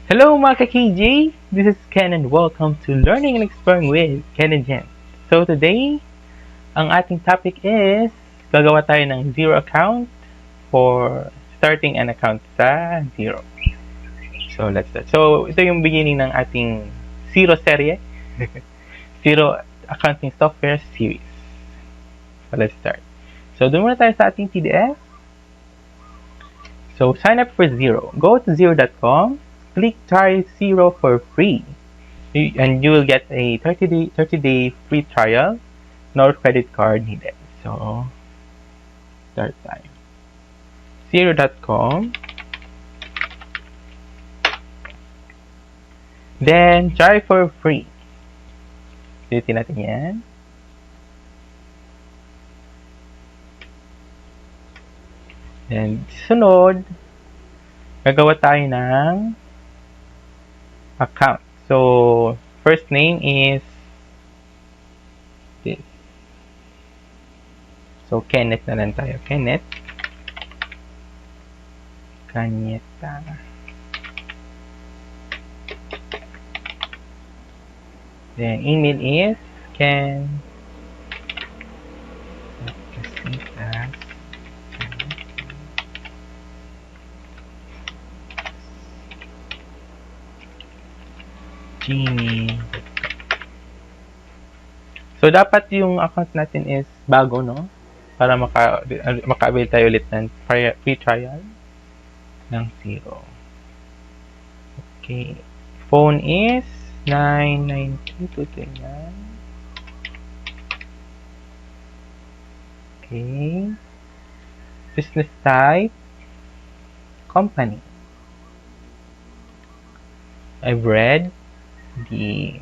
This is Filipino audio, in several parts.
Hello mga ka-KJ! This is Ken and welcome to Learning and Exploring with Ken and Jen. So today, ang ating topic is gagawa tayo ng zero account for starting an account sa zero. So let's start. So ito yung beginning ng ating zero serye. Zero accounting software series. So let's start. So doon muna tayo sa ating PDF. So sign up for Zero. Go to Zero.com. Click try Zero for free. And you will get a 30-day free trial. No credit card needed. So start time. Zero.com. Then try for free. Pilitin natin yan. Then sunod, gagawa tayo ng account. So first name is this. So Kenneth na lang tayo. Kenneth. Kanyeta. Then email is Ken. Gmail. So dapat yung account natin is bago, no? Para maka-avail tayo ulit ng free trial ng Zero. Okay. Phone is 99229. Okay. Business type, company. I've read the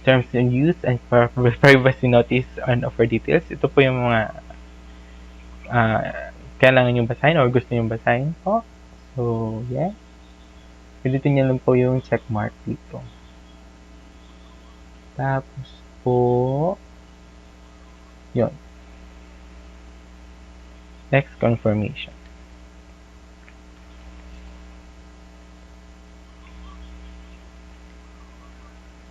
terms and use and privacy notice and offer details. Ito po yung mga kailangan nyo basahin or gusto nyo basahin po. So, yeah. Pilitin nyo lang po yung check mark dito. Tapos po, yun. Next, confirmation.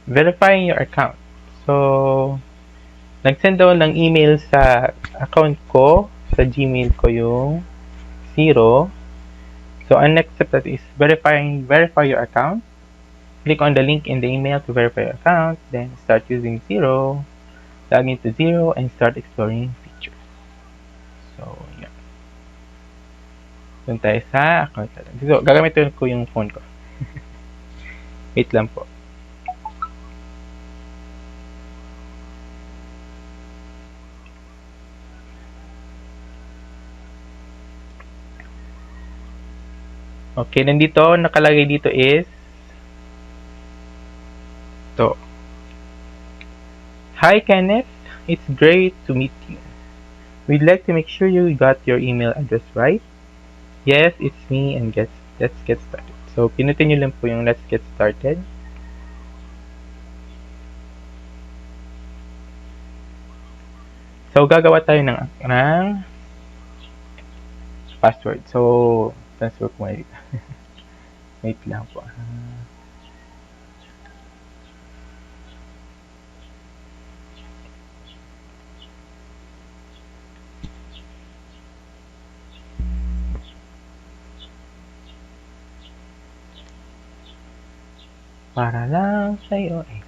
Verifying your account. So, nag-send daw ng email sa account ko, sa Gmail ko yung Zero. So, ang next step that is verify your account. Click on the link in the email to verify your account. Then, start using Zero. Log into Zero and start exploring features. So, yan. Doon tayo sa account natin. So, gagamitin ko yung phone ko. Wait lang po. Okay, nandito, nakalagay dito is to. Hi Kenneth, it's great to meet you. We'd like to make sure you got your email address right. Yes, it's me and let's get started. So, pinutin nyo lang po yung let's get started. So, gagawa tayo ng password. So, transfer ko muna dito. Wait lang po. Para lang sa'yo eh.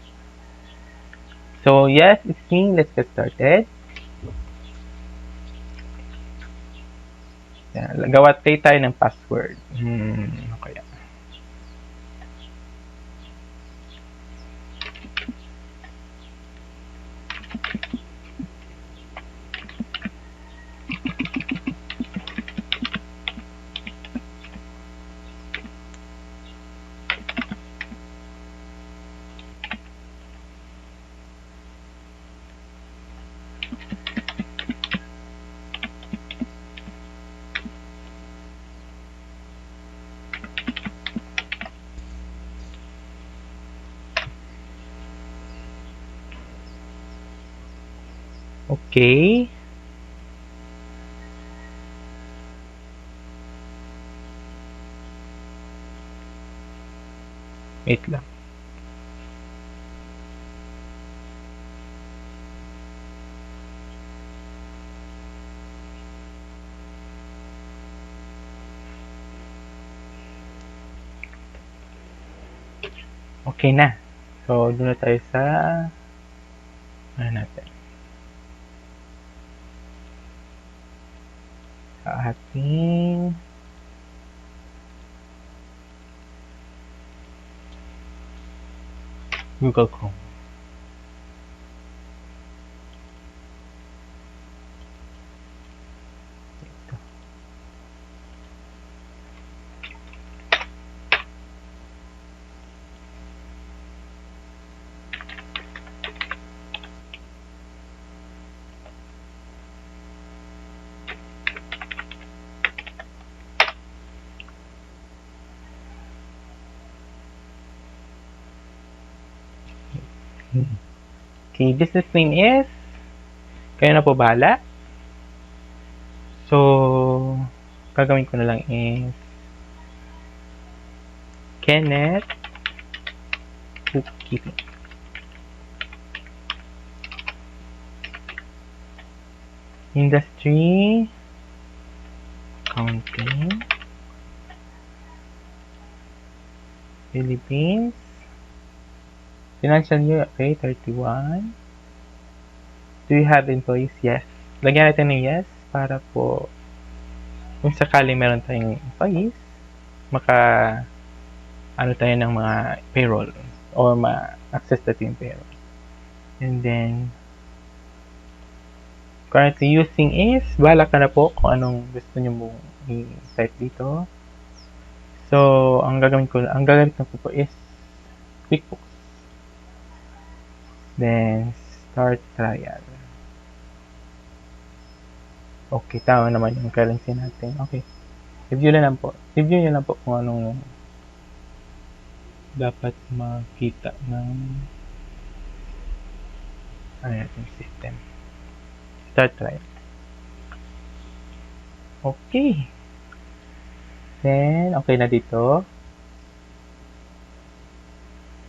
So, yes, it's me. Let's get started. Gawa tayo ng password. Okay. Okay. Wait lang. Okay na. So, doon na tayo sa ano natin. Sa ating Google Chrome. Ito. Okay, business name is, kayo na po bahala. So, gagawin ko na lang is Kenneth Bookkeeping. Industry, accounting, Philippines, financial year, okay, 31. Do you have employees? Yes. Lagyan natin ng yes para po kung sakali meron tayong employees, maka ano tayo ng mga payroll or ma-access natin yung payroll. And then, currently using is, bahala ka na po kung anong gusto nyo mong i-type dito. So, ang gagamit ko po is QuickBooks. Then, start trial. Okay, tama naman yung currency natin. Okay. Review nyo lang po kung anong dapat makita ng ano natin system. Start trial. Okay. Then, okay na dito.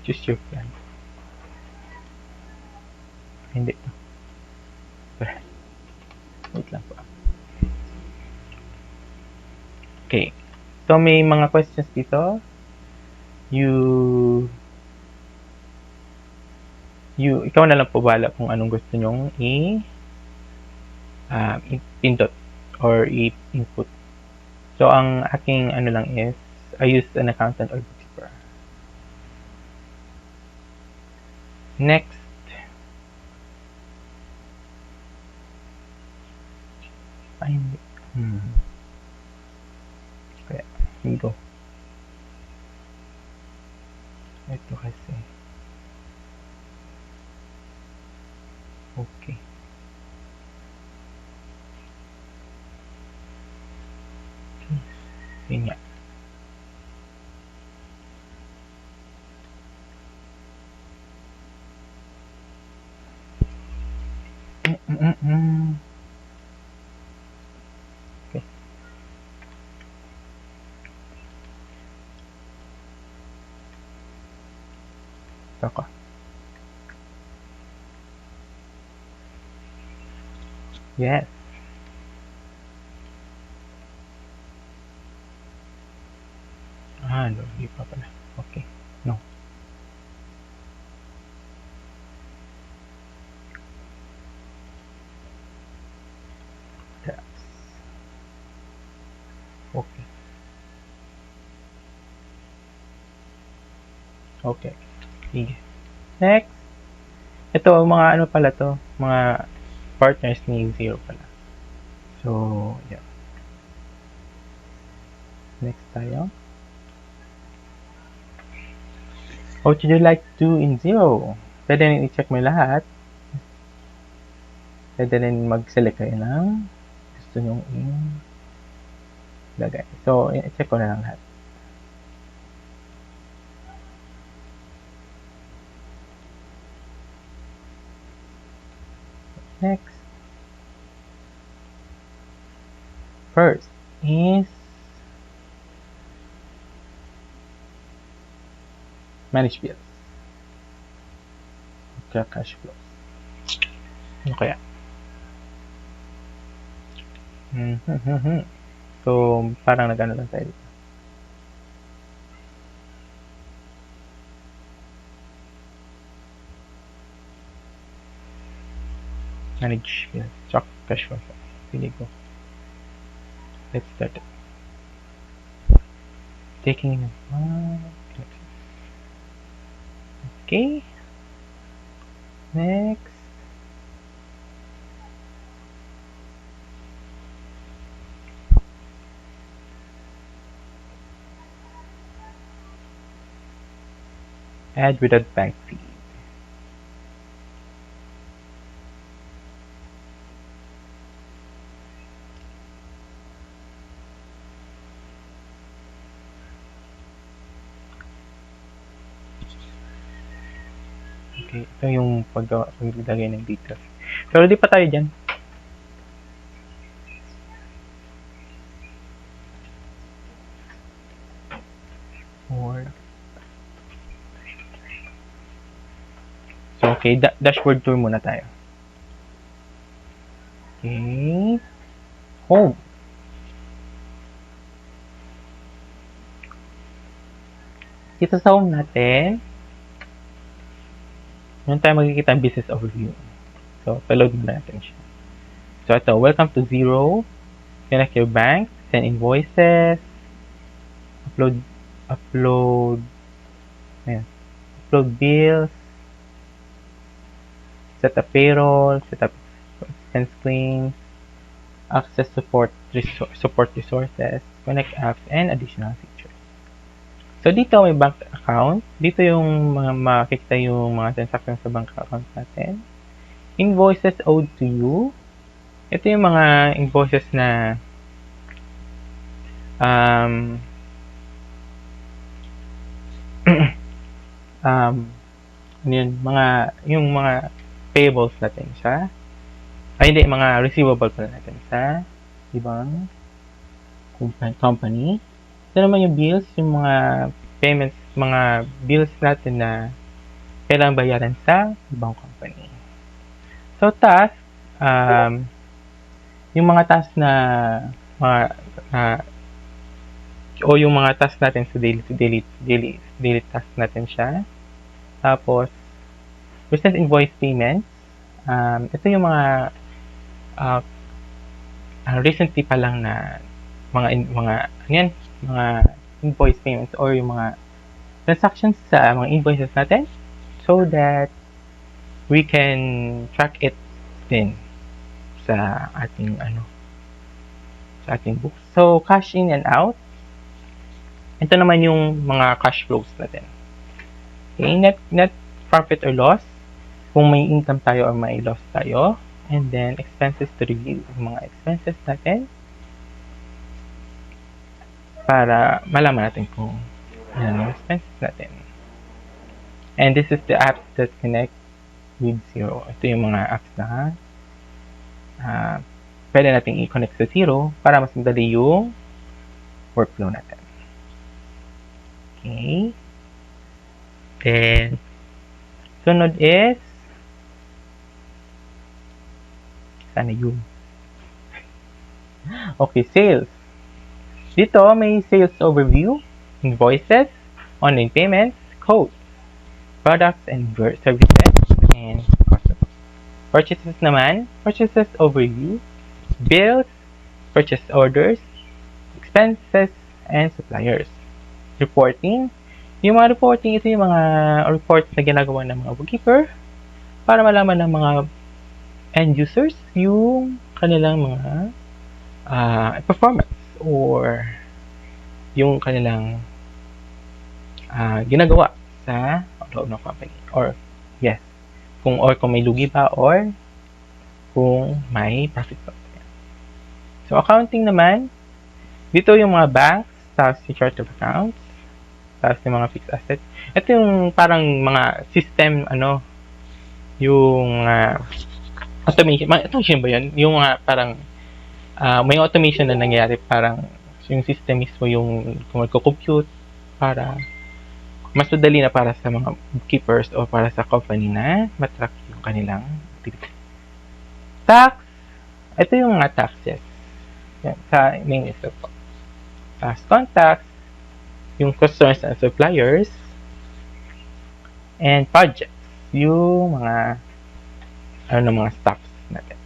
Choose your plan. Hindi to. Wait lang po. Okay. So, may mga questions dito. Ikaw na lang po bahala kung anong gusto nyong i-pindot or i-input. So, ang aking ano lang is, I use an accountant or bookkeeper. Next. Ay, hindi. Kaya, go. Ito kasi. Okay. Yun nga. Okay. Ito ko. Yes. No, hindi pa pala. Okay. No. Okay. Okay. Sige. Next. Ito, mga ano pala to. Mga partners ni Zero pala. So, yeah. Next tayo. What would you like to do in Zero? Pwede rin i-check mo lahat. Pwede rin mag-select kayo ng gusto nyong ilagay. So, i-check ko na lang lahat. Next. First is Manage bills. Okay, cash flows. Ano kaya? So, parang nag-ano lang tayo dito. Manage bills. Stock cash flow. Pili ko. Let's start it. Taking in okay. Next. Add without bank fee. Okay, ito yung paglagay ng details. Pero di pa tayo dyan. So, okay, dashboard tour muna tayo. Okay. Home. Dito sa home natin, yun tayo magkikita ang business overview. So, pa-load muna natin siya. So, ito, welcome to Xero. Connect your bank, send invoices, upload bills, set up payroll, set up expense claims, access support resources, connect apps, and additional features. So, dito may bank account. Dito yung mga makikita yung mga transactions sa bank account natin. Invoices owed to you. Ito yung mga invoices na yung mga payables natin sa mga receivable pala natin sa ibang company. Ito naman yung bills, yung mga payments, mga bills natin na kailangang bayaran sa ibang company. So, task, yung mga task na yung mga task natin sa daily task natin siya. Tapos, recent invoice payments. Ito yung mga recently pa lang na mga invoice payments or yung mga transactions sa mga invoices natin so that we can track it din sa ating book. So, cash in and out. Ito naman yung mga cash flows natin. Okay, net profit or loss. Kung may income tayo or may loss tayo. And then, expenses to review. Yung mga expenses natin. Para malaman natin kung ano yung expenses natin. And this is the apps that connect with Xero. Ito yung mga apps na pwede natin i-connect sa Xero para mas madali yung workflow natin. Okay. Then, sunod is sana yun. Okay, sales. Dito, may sales overview, invoices, online payments, codes, products and services, and customers. Purchases naman, purchases overview, bills, purchase orders, expenses, and suppliers. Reporting. Yung mga reporting, ito yung mga reports na ginagawa ng mga bookkeeper para malaman ng mga end users yung kanilang mga performance or yung kanilang ginagawa sa loob ng company or kung may lugi ba or kung may profit ba. So accounting naman, dito yung mga banks, tapos yung chart of accounts, tapos yung mga fixed assets. Ito yung parang mga system yung automation ba yun? Yung parang may automation na nangyayari, parang yung system mismo yung kung magko-compute para mas madali na para sa mga bookkeepers o para sa company na matrack yung kanilang activity. Tax, ito yung mga taxes. Yan, sa main ito po. As contacts, yung customers and suppliers, and projects, yung mga mga staffs natin,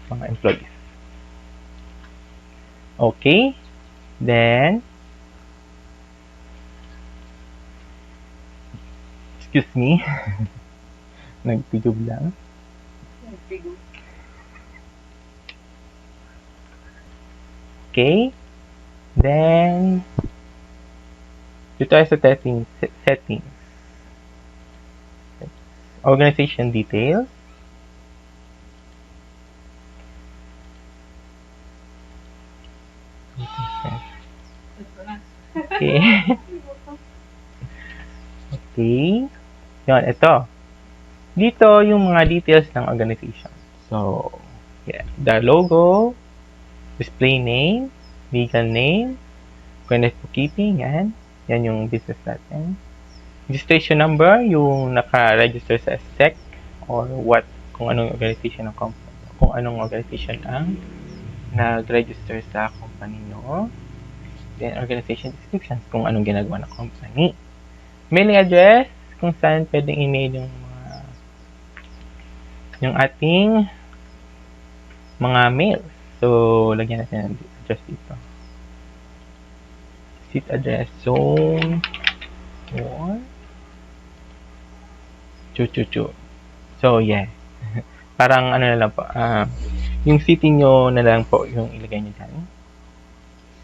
mga employees. Okay, then excuse me, nagtigub lang. Okay, then dito tayo sa settings. Organization details. Okay. Okay. Yan, ito. Dito yung mga details ng organization. So, yeah, the logo, display name, legal name, connect bookkeeping, yan. Yan yung business natin. Registration number, yung naka-register sa SEC or what, kung anong organization ng company, kung anong organization ang nag-register sa company nyo. Then, organization descriptions, kung anong ginagawa ng company. Mailing address, kung saan pwedeng email yung ating mga mails. So, lagyan natin ng address dito. Seat address, zone, or chu. So, yeah. Parang ano na lang po, yung city nyo na lang po yung ilagay nyo dyan.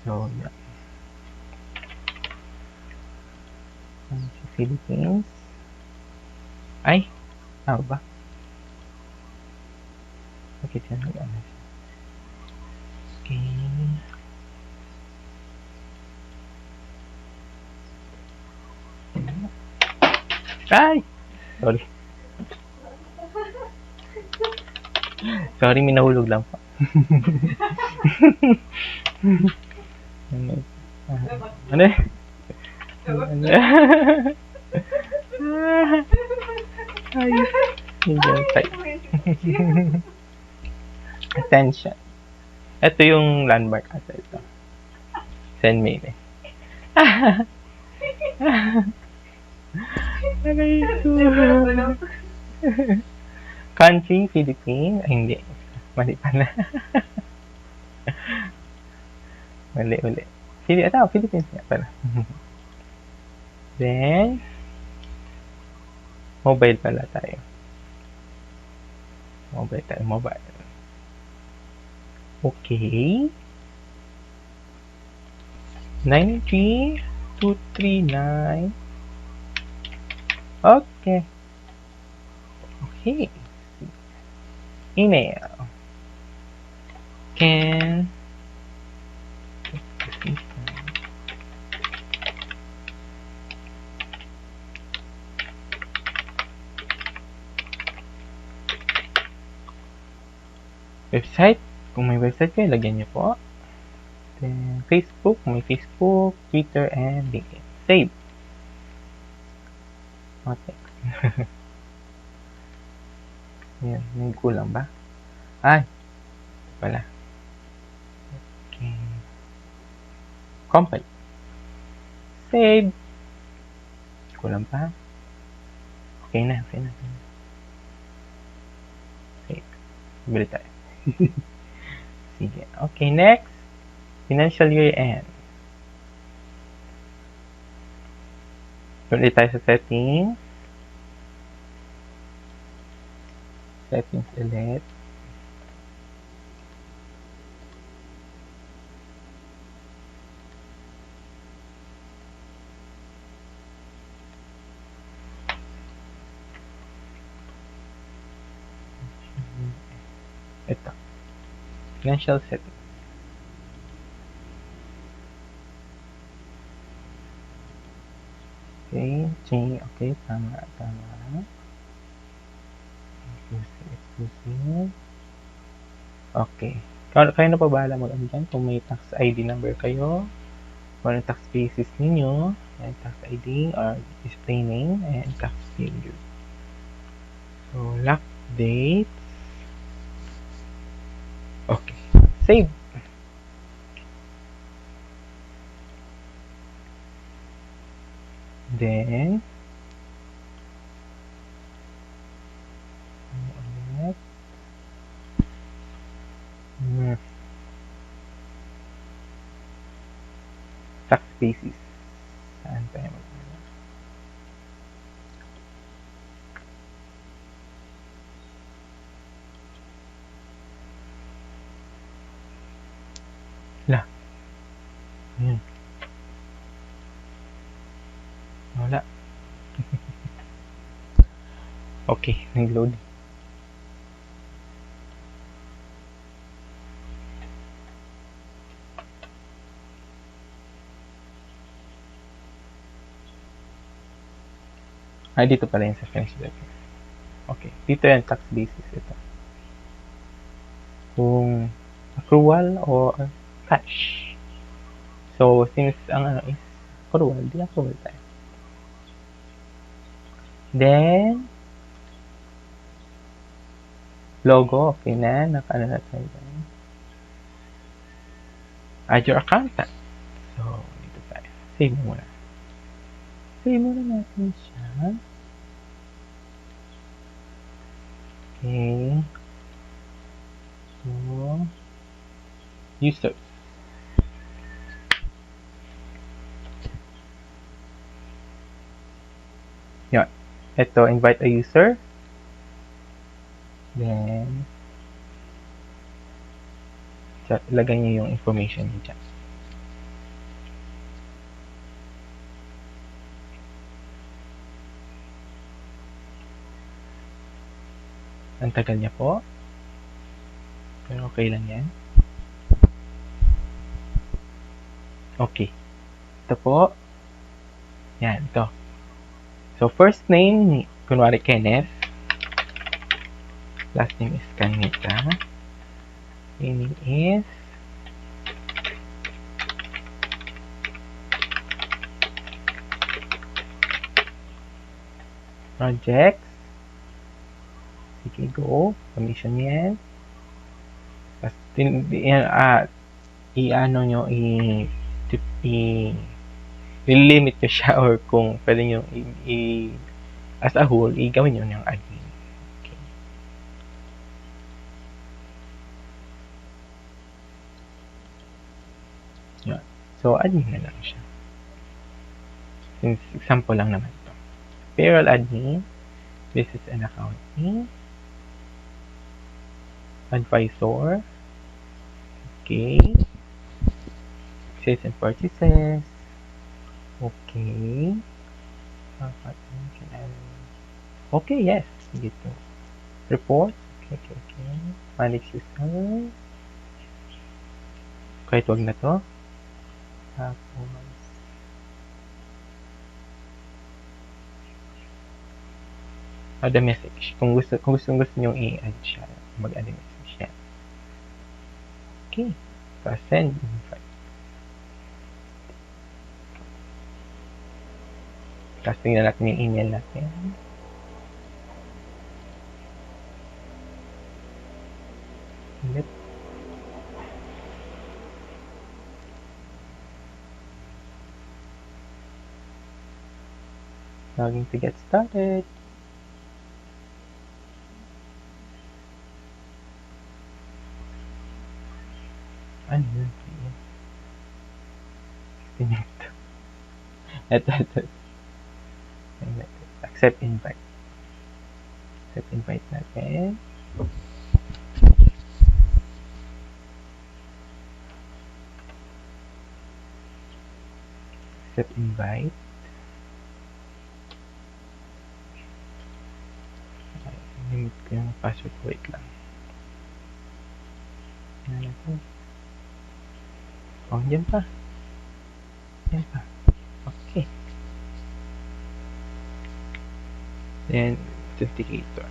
So, yeah. Philippines. Ay, ba? Okay, dyan mag-ano. Okay. Ay! Sorry. Sorry, may nahulog lang po. Ano eh? Ay, hindi tayo. Attention. Ito yung landmark ata ito. Send mail eh. Country, Philippines. Ay, hindi. Mali pala. Mali. Philippines nga pala. Then, mobile pala tayo. Mobile. Okay. 93239. Okay. Email. Can website, kung may website kayo, lagyan nyo po. Then, Facebook, kung may Facebook, Twitter, and LinkedIn. Save. Okay. Yan, may kulang ba? Ay, pala. Okay. Company. Save. Kulang pa. Okay na. Save. Bili tayo. Sige. Okay, next. Financial year end. Ulit tayo sa settings. Settings ulit. Ito. Financial settings. Okay, tama. Exclusive. Okay. Kayo na pa bahala mag-ano dyan. Kung may tax ID number kayo, kung ano tax basis ninyo, and tax ID or display name and tax period. So lock date. Okay, save. Then ulit. Tax basis. Saan tayo mag-ano? La. Ayun. Wala. Okay, nag-load. Dito pala yung sa finish document. Okay, dito yung tax basis ito. Kung accrual or cash. So, since ang ano is accrual, di accrual tayo. Then, logo, okay na. Naka-ano na tayo dyan. Add your accountant. So, dito tayo. Save muna. Save muna natin siya. Okay. So, users. Yan. Ito, invite a user. Then, ilagay niyo yung information niyo dyan. Ang tagal niya po. Pero okay lang yan. Okay. Ito po. Yan, ito. So, first name, kunwari Kenneth. Last name is Kanita. Name is projects. Sige, go. Commission yan. Tapos, i-ano nyo, i-limit nyo siya or kung pwede nyo as a whole, i-gawin nyo yung admin. Okay. Yan. So, admin na lang siya. Since example lang naman ito. Payroll admin, business and accounting, advisor, okay, sales and purchases, okay, okay, yes, dito, reports, okay, manage user, kahit wag na to, tapos, the message, kung gusto nyo i-add siya, mag-add message yan. Okay, so send invite. Tapos tingnan natin yung email natin. Ulit. Login to get started. Ano yun? Ito. Accept invite. Accept invite natin. Accept invite. Limit ko yung password ko. Wait lang. Ano ito? Oh, dyan pa. Okay. Then, authenticator.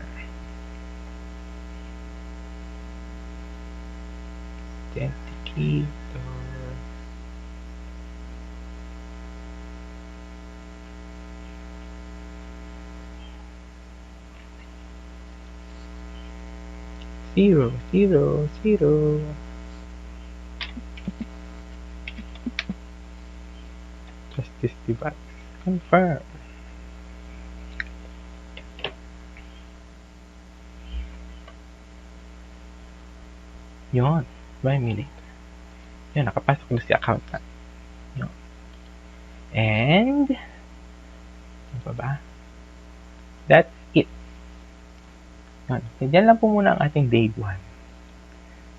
0, 0, 0. Just this device. Confirm. Yun. By minute. Yun, nakapasok na si account na. Yun. And, ano pa ba? That's it. Yun. So, dyan lang po muna ang ating day 1.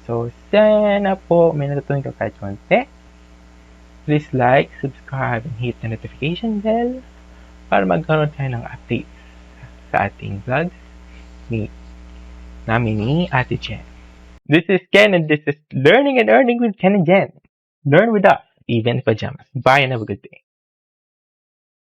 So, sana po may natutunan ka kahit konti. Please like, subscribe, and hit the notification bell para magkaroon tayo ng updates sa ating vlogs namin ni Ate Jen. This is Ken and this is Learning and Earning with Ken and Jen. Learn with us, even in pajamas. Bye and have a good day.